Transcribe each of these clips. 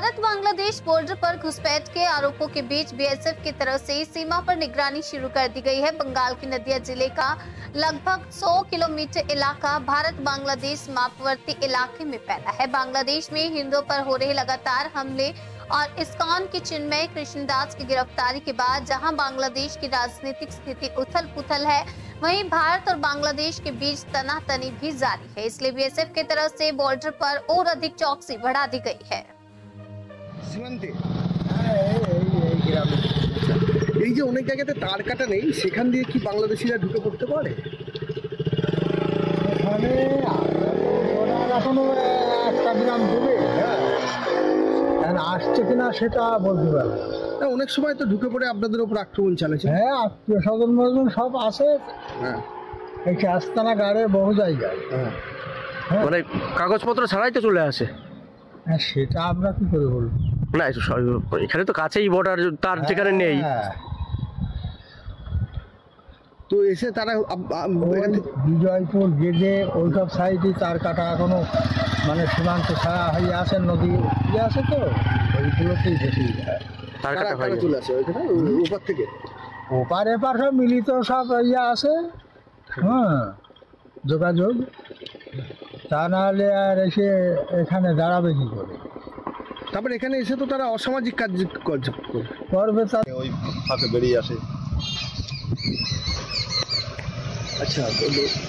Bharat Bangladesh border पर घुसपैठ के आरोपों के बीच बीएसएफ की तरफ से सीमा पर निगरानी शुरू कर दी गई है। बंगाल की नदिया जिले का लगभग 100 किलोमीटर इलाका भारत बांग्लादेश सीमावर्ती इलाके में फैला है। बांग्लादेश में हिंदुओं पर हो रहे लगातार हमले और इस्कॉन के चिन्मय कृष्णदास की गिरफ्तारी के बाद जहां बांग्लादेश की राजनीतिक स्थिति उथल पुथल है, वहीं भारत और बांग्लादेश के बीच तनातनी भी जारी है। इसलिए बीएसएफ की तरफ से बॉर्डर पर और अधिक चौकसी बढ़ा दी गई है। সীমান্তে এই যে অনেক জায়গাতে তার কাটা নেই, সেখান দিয়ে কি বাংলাদেশিরা ঢুকে পড়তে পারে? এখানে এখনো একটা গ্রাম দূরে, আসছে কিনা সেটা বলতে পারবো না। অনেক সময় তো ঢুকে পড়ে আপনাদের উপর আক্রমণ চালাচ্ছে। হ্যাঁ, আত্মীয় স্বজন মজন সব আছে। হ্যাঁ, এই আস্তানা গাড়ে বহু জায়গায়। মানে কাগজপত্র ছাড়াই তো চলে আসে। হ্যাঁ, সেটা আমরা কি করে বলবো? না, এখানে তো কাছেই বর্ডার, তার যেখানে নেই। তো এসে তারা বিজয়পুর গেজে ওইসব সাইডে তার কাটা এখনো মানে সীমান্ত ছাড়া হয়ে আসে, নদী ইয়ে আছে তো ওইগুলোতেই বেশি তার কাটা হয়ে চলে আসে ওইখানে ওপার থেকে। ওপার এপার সব মিলিত সব ইয়ে আছে, হ্যাঁ, যোগাযোগ। তা নাহলে আর এসে এখানে দাঁড়াবে কি করে? তারপরে এখানে এসে তো তারা অসামাজিক কাজ করবে, তার ওই ফাঁকে বেরিয়ে আসে। আচ্ছা,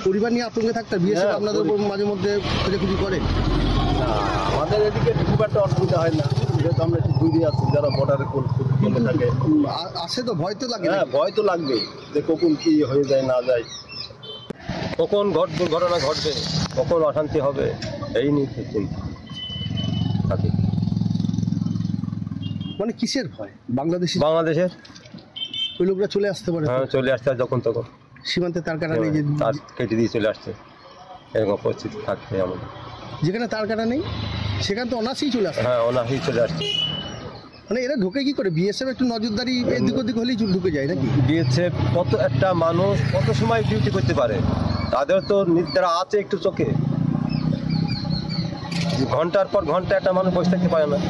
পরিবার নিয়ে আতঙ্কে থাকতে বিএসএফ আপনাদের উপর মাঝে মধ্যে খোঁজাখুঁজি করে? না, আমাদের এদিকে খুব একটা অসুবিধা হয় না, যেহেতু আমরা একটু দূরে আছি। যারা বর্ডারে কোলে থাকে আসে তো ভয় তো লাগে। হ্যাঁ, ভয় তো লাগবেই যে কখন কি হয়ে যায় না যায়, কখন দুর্ঘটনা ঘটবে, কখন অশান্তি হবে, এই নিয়ে চিন্তা থাকে। মানে কিসের ভয়? বাংলাদেশের ওই লোকরা চলে আসতে পারে? হ্যাঁ, চলে আসছে যখন তখন সীমান্তে তার কাটা নেই, তার কেটে দিয়ে চলে আসছে, এরকম পরিস্থিতি থাকছে আমাদের। যেখানে তার কাটা নেই সেখানে তো অনাসেই চলে আসে। হ্যাঁ, অনাহি চলে আসছে। মানে এরা ঢোকে কি করে? বিএসএফ একটু নজরদারি এদিক ওদিক হলেই ঢুকে যায় নাকি? বিএসএফ কত একটা মানুষ কত সময় ডিউটি করতে পারে, তাদের তো যারা আছে একটু চোখে, ঘন্টার পর ঘন্টা একটা মানুষ বসে থাকতে পারে না।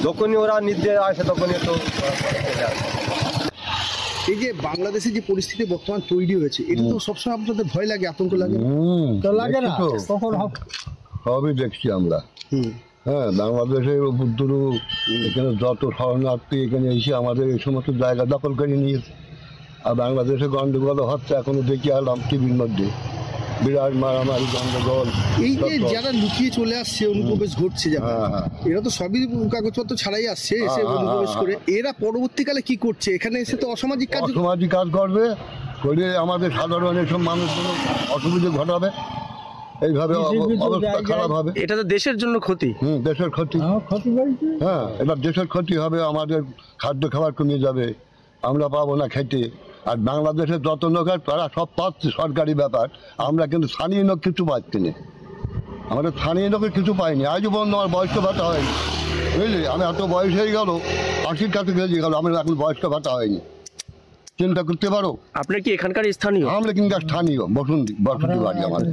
যখনই ওরা নির্দেশ আসে তখনই তো এই যে বাংলাদেশে যে পরিস্থিতি বর্তমান তৈরি হয়েছে, এটা তো সবসময় আপনাদের ভয় লাগে, আতঙ্ক লাগে? তো লাগে না, কখন সবই দেখছি আমরা। হ্যাঁ, বাংলাদেশের উপদ্রু এখানে যত শরণার্থী এখানে এসে আমাদের এই সমস্ত জায়গা দখল করে নিয়েছে। আর বাংলাদেশে গন্ডগোল হচ্ছে, এখনো দেখি আলাম টিভির মধ্যে বিরাট মারামারি, গন্ডগোল। এই যে যারা লুকিয়ে চলে আসছে, অনুপ্রবেশ ঘটছে, এরা তো সবই কাগজপত্র ছাড়াই আসছে, এসে অনুপ্রবেশ করে। এরা পরবর্তীকালে কি করছে? এখানে এসে তো অসামাজিক কাজ করবে, করে আমাদের সাধারণ এসব মানুষগুলো অসুবিধে ঘটাবে, এইভাবে অবস্থা খারাপ হবে। এটা তো দেশের জন্য ক্ষতি। দেশের ক্ষতি। হ্যাঁ, এবার দেশের ক্ষতি হবে, আমাদের খাদ্য খাবার কমে যাবে, আমরা পাবো না খেতে। আর বাংলাদেশের যত লোক তারা সব পাচ্ছে সরকারি ব্যাপার, আমরা কিন্তু স্থানীয় লোক কিছু পাচ্ছি না। আমাদের স্থানীয় লোকের কিছু পাইনি আজও পর্যন্ত। আমার বয়স্ক ভাতা হয়নি, বুঝলি? আমি এত বয়স হয়ে গেল, 80 কাছে গেছে গেল, আমার এখন বয়স্ক ভাতা হয়নি। চিন্তা করতে পারো। আপনি কি এখানকার স্থানীয়? আমরা কিন্তু স্থানীয়, বসতি বাড়ি আমাদের।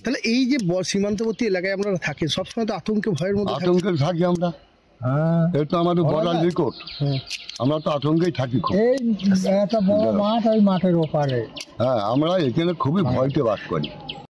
তাহলে এই যে সীমান্তবর্তী এলাকায় আপনারা থাকেন, সবসময় তো আতঙ্কে ভয়ের মধ্যে আতঙ্কে থাকি আমরা। এই তো আমাদের বর্ডার রেকর্ড, আমরা তো আতঙ্কেই থাকি খুব। এই একটা বড় মাঠ, ওই মাঠের ওপারে। হ্যাঁ, আমরা এখানে খুবই ভয়তে বাস করি।